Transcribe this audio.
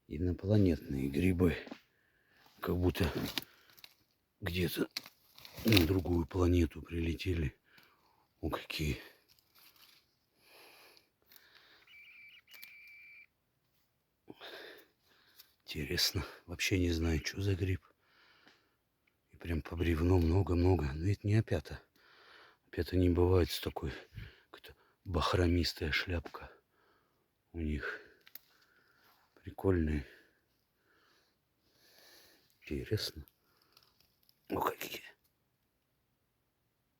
Инопланетные грибы. Как будто где-то на другую планету прилетели. О, какие. Интересно. Вообще не знаю, что за гриб. И прям по бревну много-много. Но это не опята. Опята не бывает с такой какой-то бахромистая шляпка у них. Прикольные. Интересно. О, какие.